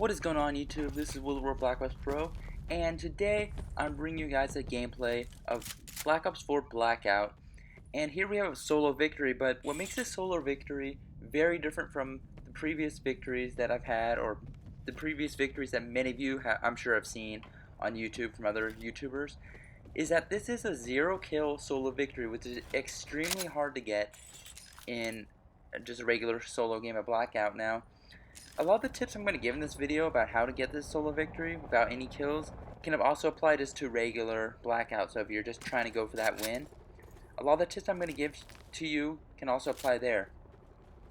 What is going on YouTube? This is Will Blackout Pro, and today I'm bringing you guys a gameplay of Black Ops 4 Blackout. And here we have a solo victory, but what makes this solo victory very different from the previous victories that I've had, or the previous victories that many of you I'm sure have seen on YouTube from other YouTubers, is that this is a 0-kill solo victory, which is extremely hard to get in just a regular solo game of Blackout. Now, a lot of the tips I'm going to give in this video about how to get this solo victory without any kills can also apply just to regular Blackout. So if you're just trying to go for that win, a lot of the tips I'm going to give to you can also apply there.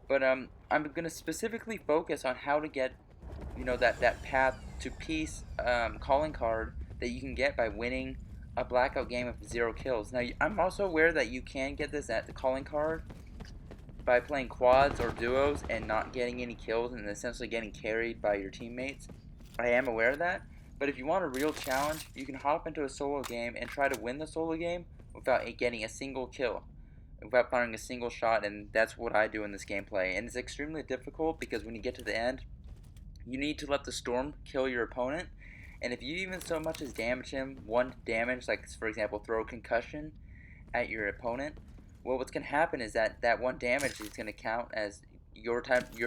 But I'm going to specifically focus on how to get, that path to peace calling card that you can get by winning a Blackout game with 0 kills. Now, I'm also aware that you can get this at the calling card by playing quads or duos and not getting any kills and essentially getting carried by your teammates. I am aware of that, but if you want a real challenge, you can hop into a solo game and try to win the solo game without getting a single kill, without firing a single shot, and that's what I do in this gameplay. And it's extremely difficult because when you get to the end, you need to let the storm kill your opponent, and if you even so much as damage him, one damage, like for example throw a concussion at your opponent, well, what's going to happen is that one damage is going to count as your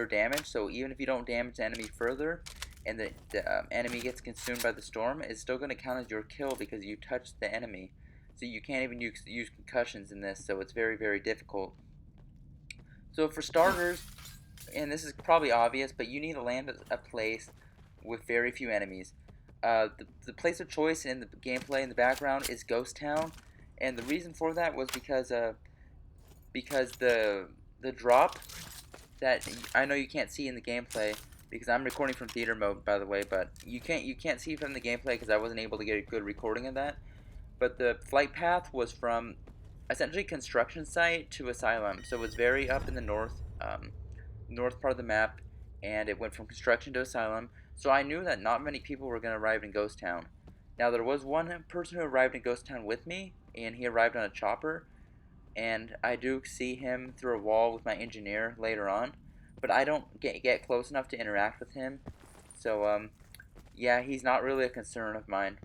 damage. So even if you don't damage the enemy further, and the enemy gets consumed by the storm, it's still going to count as your kill because you touched the enemy. So you can't even use concussions in this. So it's very, very difficult. So for starters, and this is probably obvious, but you need to land a place with very few enemies. The place of choice in the gameplay in the background is Ghost Town, and the reason for that was because the drop that I know you can't see in the gameplay, because I'm recording from theater mode, by the way, but you can't see from the gameplay because I wasn't able to get a good recording of that. But the flight path was from essentially construction site to asylum, so it was very up in the north part of the map, and it went from construction to asylum. So I knew that not many people were going to arrive in Ghost Town. Now there was one person who arrived in Ghost Town with me, and he arrived on a chopper, and I do see him through a wall with my engineer later on, but I don't get close enough to interact with him. So yeah, he's not really a concern of mine.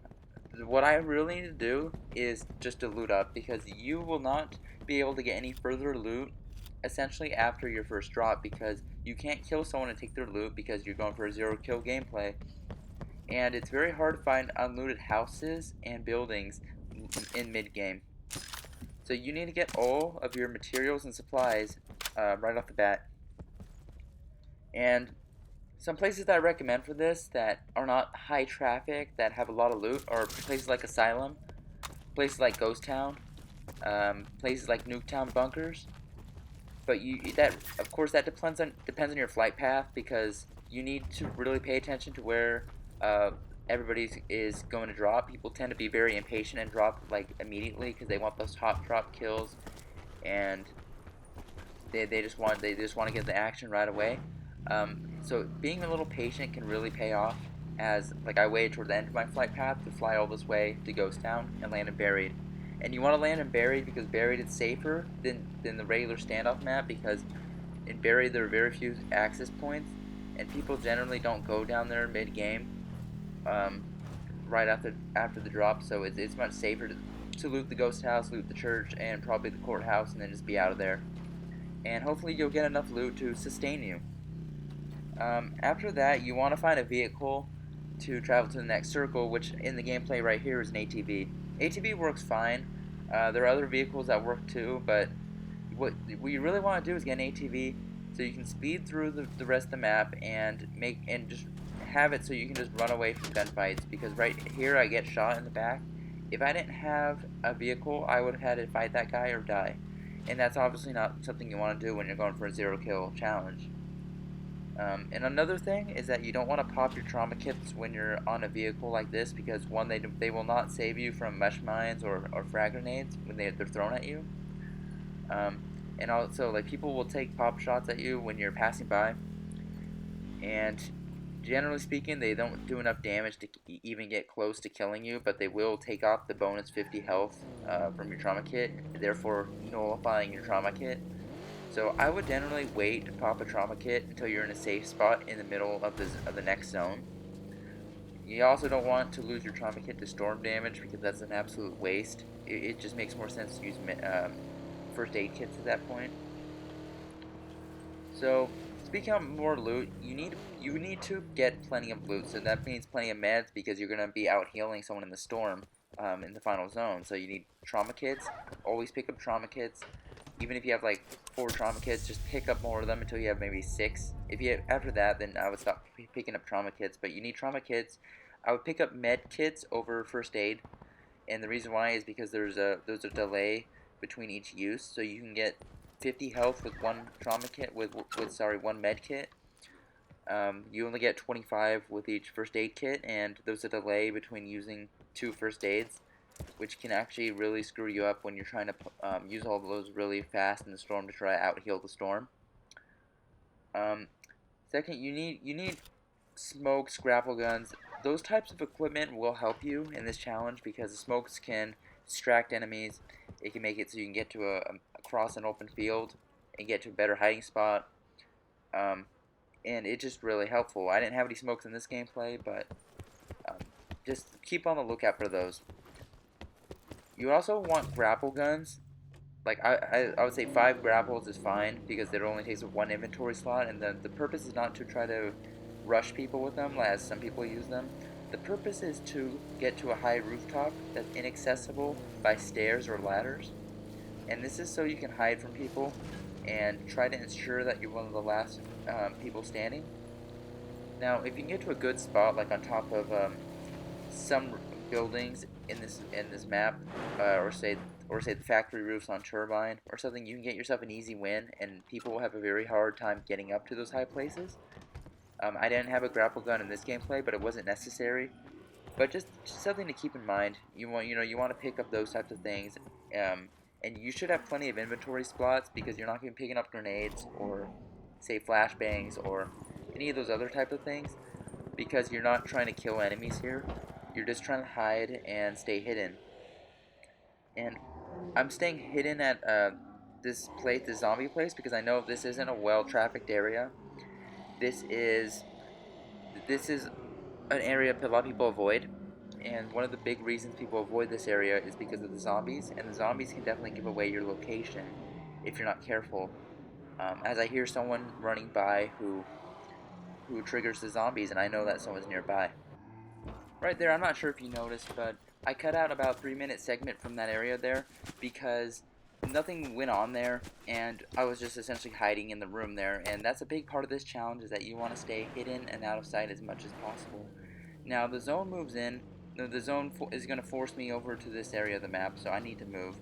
What I really need to do is just to loot up, because you will not be able to get any further loot essentially after your first drop, because you can't kill someone and take their loot because you're going for a 0-kill gameplay, and it's very hard to find unlooted houses and buildings in mid-game. So you need to get all of your materials and supplies right off the bat. And some places that I recommend for this that are not high traffic, that have a lot of loot, are places like Asylum, places like Ghost Town, places like Nuketown Bunkers. But that of course that depends on your flight path, because you need to really pay attention to where uh, everybody is going to drop. People tend to be very impatient and drop like immediately because they want those hot drop kills, and they just want to get the action right away. So being a little patient can really pay off. As like I waited toward the end of my flight path to fly all this way to Ghost Town and land in Buried. And you want to land in Buried because Buried is safer than the regular standoff map, because in Buried there are very few access points, and people generally don't go down there mid game, um, right after the drop. So it's much safer to loot the ghost house, loot the church, and probably the courthouse, and then just be out of there. And hopefully you'll get enough loot to sustain you. After that, you want to find a vehicle to travel to the next circle, which in the gameplay right here is an ATV. ATV works fine. There are other vehicles that work too, but what you really want to do is get an ATV so you can speed through the rest of the map and just have it so you can just run away from gunfights. Because right here I get shot in the back. If I didn't have a vehicle, I would have had to fight that guy or die, and that's obviously not something you want to do when you're going for a 0-kill challenge. And another thing is that you don't want to pop your trauma kits when you're on a vehicle like this, because one, they will not save you from mesh mines or frag grenades when they're thrown at you. And also, like, people will take pop shots at you when you're passing by, and generally speaking they don't do enough damage to even get close to killing you, but they will take off the bonus 50 health from your trauma kit, therefore nullifying your trauma kit. So I would generally wait to pop a trauma kit until you're in a safe spot in the middle of the next zone. You also don't want to lose your trauma kit to storm damage because that's an absolute waste. It just makes more sense to use first aid kits at that point. So speaking of more loot, you need to get plenty of loot. So that means plenty of meds because you're gonna be out healing someone in the storm, in the final zone. So you need trauma kits. Always pick up trauma kits. Even if you have like 4 trauma kits, just pick up more of them until you have maybe 6. If you have, after that, then I would stop picking up trauma kits. But you need trauma kits. I would pick up med kits over first aid, and the reason why is because there's a delay between each use, so you can get 50 health with one trauma kit with one med kit. You only get 25 with each first aid kit, and there's a delay between using 2 first aids, which can actually really screw you up when you're trying to use all of those really fast in the storm to try to out heal the storm. Um, Second, you need smokes, grapple guns. Those types of equipment will help you in this challenge because the smokes can distract enemies. It can make it so you can get to across an open field and get to a better hiding spot. Um, and it's just really helpful. I didn't have any smokes in this gameplay, but um, just keep on the lookout for those. You also want grapple guns. Like I would say 5 grapples is fine because it only takes up 1 inventory slot, and the purpose is not to try to rush people with them as some people use them. The purpose is to get to a high rooftop that's inaccessible by stairs or ladders, and this is so you can hide from people and try to ensure that you're one of the last people standing. Now, if you can get to a good spot, like on top of some buildings in this map, or say the factory roofs on Turbine or something, you can get yourself an easy win, and people will have a very hard time getting up to those high places. I didn't have a grapple gun in this gameplay, but it wasn't necessary. But just something to keep in mind. You want to pick up those types of things, um, and you should have plenty of inventory slots because you're not going to be picking up grenades or say flashbangs or any of those other type of things because you're not trying to kill enemies here. You're just trying to hide and stay hidden. And I'm staying hidden at this zombie place, because I know this isn't a well-trafficked area. This is this is an area a lot of people avoid, and one of the big reasons people avoid this area is because of the zombies, and the zombies can definitely give away your location if you're not careful. As I hear someone running by who triggers the zombies, and I know that someone's nearby. Right there, I'm not sure if you noticed, but I cut out about 3 minute segment from that area there because nothing went on there, and I was just essentially hiding in the room there. And that's a big part of this challenge, is that you want to stay hidden and out of sight as much as possible. Now the zone moves in. The zone is going to force me over to this area of the map, so I need to move.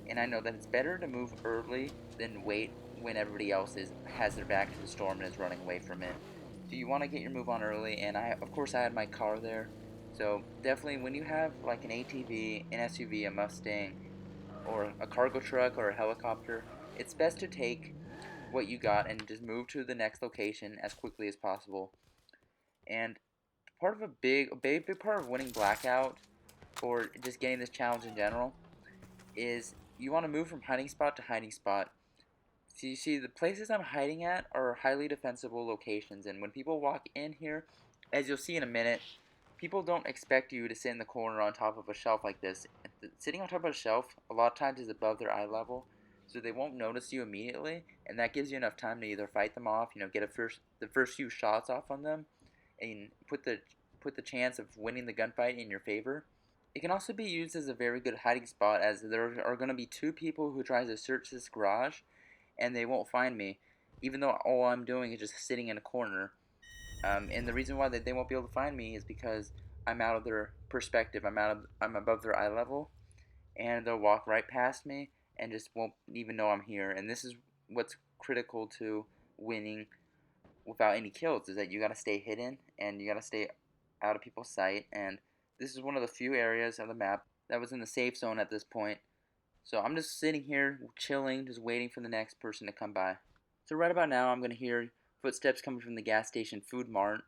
And I know that it's better to move early than wait when everybody else has their back to the storm and is running away from it. So you want to get your move on early, and of course I had my car there. So definitely when you have like an ATV, an SUV, a Mustang, or a cargo truck or a helicopter, it's best to take what you got and just move to the next location as quickly as possible. And part of a big part of winning Blackout, or just getting this challenge in general, is you want to move from hiding spot to hiding spot. So you see, the places I'm hiding at are highly defensible locations, and when people walk in here, as you'll see in a minute, people don't expect you to sit in the corner on top of a shelf like this. Sitting on top of a shelf a lot of times is above their eye level, so they won't notice you immediately, and that gives you enough time to either fight them off, get the first few shots off on them, and put the chance of winning the gunfight in your favor. It can also be used as a very good hiding spot, as there are going to be 2 people who try to search this garage, and they won't find me, even though all I'm doing is just sitting in a corner. And the reason why they won't be able to find me is because I'm out of their perspective. I'm above their eye level, and they'll walk right past me and just won't even know I'm here. And this is what's critical to winning without any kills, is that you gotta stay hidden and you gotta stay out of people's sight. And this is one of the few areas of the map that was in the safe zone at this point. So I'm just sitting here chilling, just waiting for the next person to come by. So right about now, I'm going to hear footsteps coming from the gas station food mart,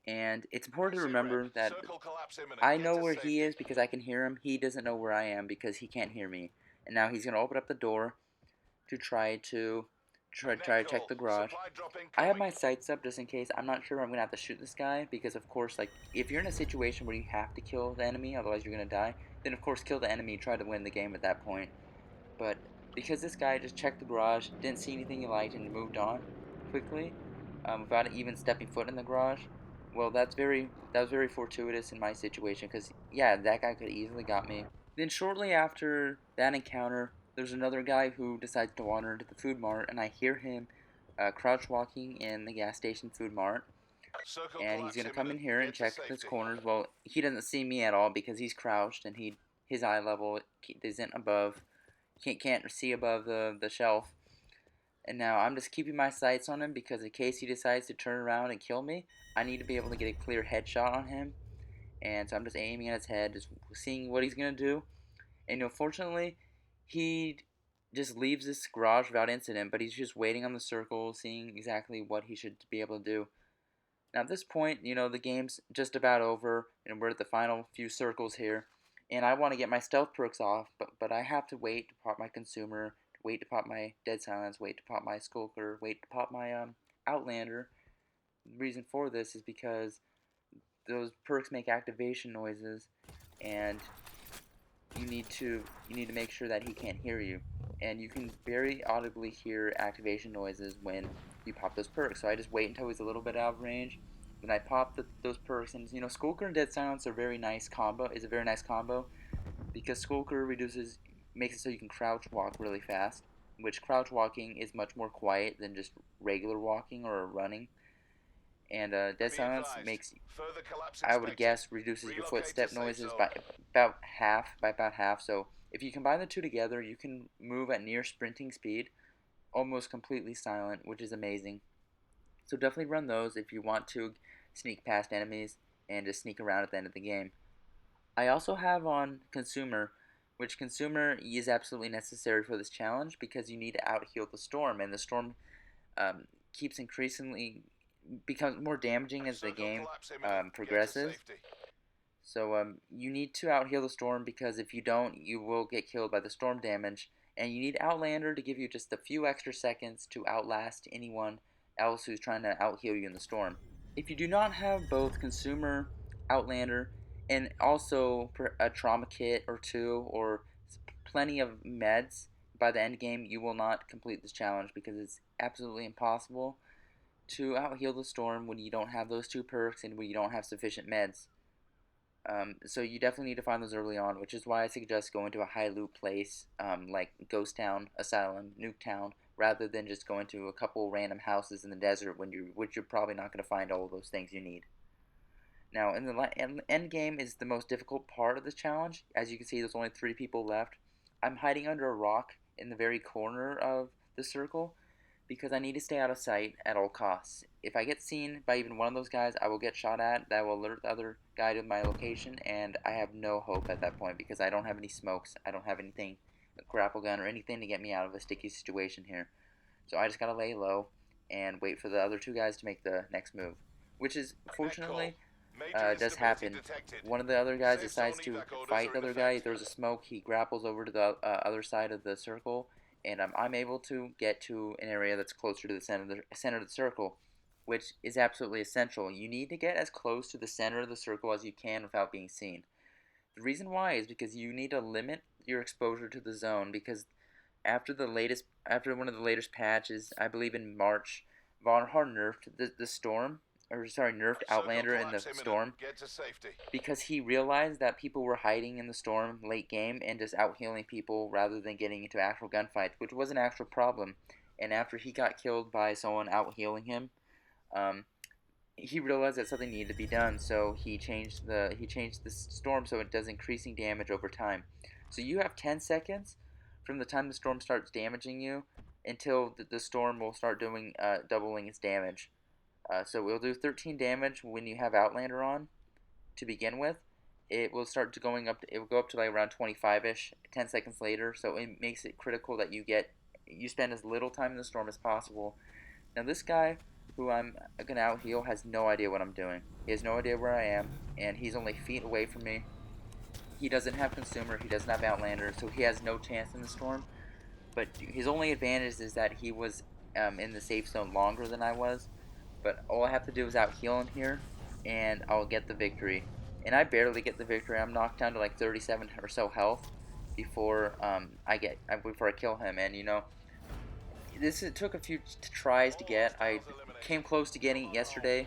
and it's important to remember that I know where he is because I can hear him. He doesn't know where I am because he can't hear me. And now he's going to open up the door to try to try to check the garage. I have my sights up just in case. I'm not sure I'm gonna have to shoot this guy because, of course, like if you're in a situation where you have to kill the enemy, otherwise you're gonna die, then of course kill the enemy, try to win the game at that point. But because this guy just checked the garage, didn't see anything he liked, and moved on quickly, without even stepping foot in the garage, well, that was very fortuitous in my situation. Because yeah, that guy could easily got me. Then shortly after that encounter, there's another guy who decides to wander into the food mart, and I hear him crouch walking in the gas station food mart, and he's gonna come in here and check his corners. Well, he doesn't see me at all because he's crouched, and his eye level isn't above, can't see above the shelf. And now I'm just keeping my sights on him because in case he decides to turn around and kill me, I need to be able to get a clear headshot on him. And so I'm just aiming at his head, just seeing what he's gonna do. And unfortunately, he just leaves this garage without incident, but he's just waiting on the circle, seeing exactly what he should be able to do. Now at this point, the game's just about over, and we're at the final few circles here. And I want to get my stealth perks off, but I have to wait to pop my consumer, wait to pop my dead silence, wait to pop my skulker, wait to pop my outlander. The reason for this is because those perks make activation noises, and you need to make sure that he can't hear you. And you can very audibly hear activation noises when you pop those perks. So I just wait until he's a little bit out of range. Then I pop those perks, and Skulker and Dead Silence are very nice combo. Is a very nice combo because Skulker makes it so you can crouch walk really fast, which crouch walking is much more quiet than just regular walking or running. And Dead Silence makes, I would guess, reduces your footstep noises by about half. So if you combine the two together, you can move at near sprinting speed, almost completely silent, which is amazing. So definitely run those if you want to sneak past enemies and just sneak around at the end of the game. I also have on Consumer, which Consumer is absolutely necessary for this challenge because you need to out heal the storm, and the storm keeps increasingly becomes more damaging as the game progresses. So you need to out heal the storm because if you don't, you will get killed by the storm damage. And you need Outlander to give you just a few extra seconds to outlast anyone else who's trying to out heal you in the storm. If you do not have both Consumer, Outlander, and also a trauma kit or two, or plenty of meds, by the end game you will not complete this challenge because it's absolutely impossible to out heal the storm when you don't have those two perks and when you don't have sufficient meds. So you definitely need to find those early on, which is why I suggest going to a high loot place like Ghost Town, Asylum, Nuketown, rather than just going to a couple random houses in the desert which you're probably not going to find all of those things you need. Now, in the end game is the most difficult part of this challenge. As you can see, there's only 3 people left. I'm hiding under a rock in the very corner of the circle because I need to stay out of sight at all costs. If I get seen by even one of those guys, I will get shot at. That will alert the other guy to my location, and I have no hope at that point because I don't have any smokes. I don't have anything, a grapple gun or anything to get me out of a sticky situation here. So I just gotta lay low and wait for the other 2 guys to make the next move, which is fortunately does happen. One of the other guys decides to fight the other guy. He throws a smoke. He grapples over to the other side of the circle, and I'm able to get to an area that's closer to the center of the circle, which is absolutely essential. You need to get as close to the center of the circle as you can without being seen. The reason why is because you need to limit your exposure to the zone because after one of the latest patches, I believe in March, Von Hard nerfed the storm, or sorry, nerfed Outlander in the storm because he realized that people were hiding in the storm late game and just out healing people rather than getting into actual gunfights, which was an actual problem. And after he got killed by someone out healing him, he realized that something needed to be done. So he changed the storm so it does increasing damage over time. So you have 10 seconds from the time the storm starts damaging you until the storm will start doing doubling its damage. So we'll do 13 damage when you have Outlander on to begin with. It will start to going up. It will go up to like around 25ish 10 seconds later. So it makes it critical that you spend as little time in the storm as possible. Now this guy who I'm gonna out heal has no idea what I'm doing. He has no idea where I am, and he's only feet away from me. He doesn't have Consumer. He doesn't have Outlander, so he has no chance in the storm. But his only advantage is that he was in the safe zone longer than I was. But all I have to do is out heal him here, and I'll get the victory. And I barely get the victory. I'm knocked down to like 37 or so health before before I kill him. And it took a few tries to get. I came close to getting it yesterday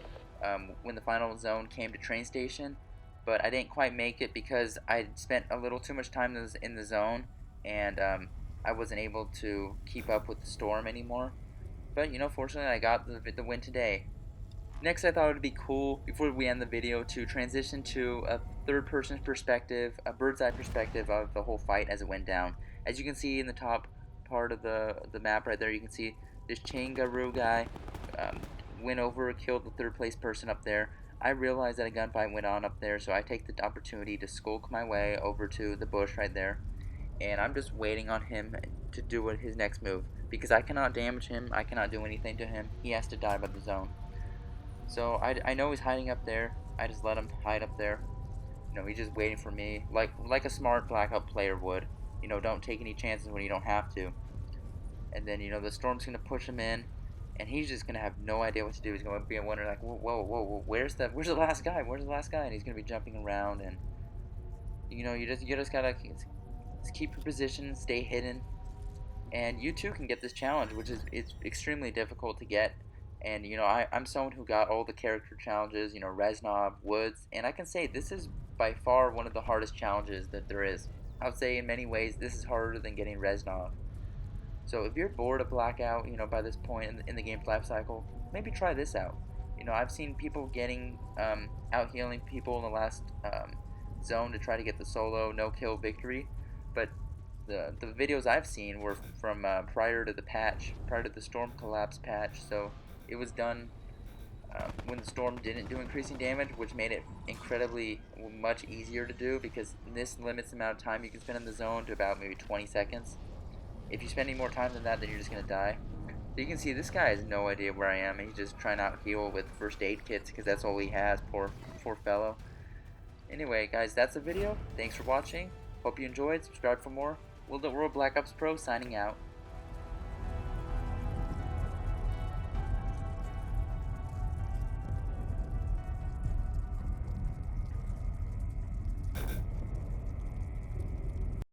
when the final zone came to train station, but I didn't quite make it because I spent a little too much time in the zone, and I wasn't able to keep up with the storm anymore. But fortunately, I got the win today. Next, I thought it would be cool, before we end the video, to transition to a third-person perspective, a bird's-eye perspective of the whole fight as it went down. As you can see in the top part of the map right there, you can see this Changaroo guy went over, killed the third-place person up there. I realized that a gunfight went on up there, so I take the opportunity to skulk my way over to the bush right there, and I'm just waiting on him to do his next move, because I cannot damage him, I cannot do anything to him. He has to die by the zone. So I know he's hiding up there. I just let him hide up there. He's just waiting for me, like a smart Blackout player would. Don't take any chances when you don't have to. And then the storm's gonna push him in, and he's just gonna have no idea what to do. He's gonna be wondering like, whoa, where's the last guy? Where's the last guy? And he's gonna be jumping around, and you just gotta keep your position, stay hidden, and you too can get this challenge, which is it's extremely difficult to get. And I'm someone who got all the character challenges, Reznov, Woods, and I can say this is by far one of the hardest challenges that there is. I would say in many ways this is harder than getting Reznov. So if you're bored of Blackout, by this point in the game's life cycle, maybe try this out. I've seen people getting out healing people in the last zone to try to get the solo no kill victory, but the videos I've seen were from prior to the patch, prior to the storm collapse patch. So it was done when the storm didn't do increasing damage, which made it incredibly much easier to do, because this limits the amount of time you can spend in the zone to about maybe 20 seconds. If you spend any more time than that, then you're just going to die. So you can see this guy has no idea where I am. He's just trying to out heal with first aid kits because that's all he has, poor fellow. Anyway, guys, that's the video. Thanks for watching. Hope you enjoyed. Subscribe for more. World Black Ops Pro signing out.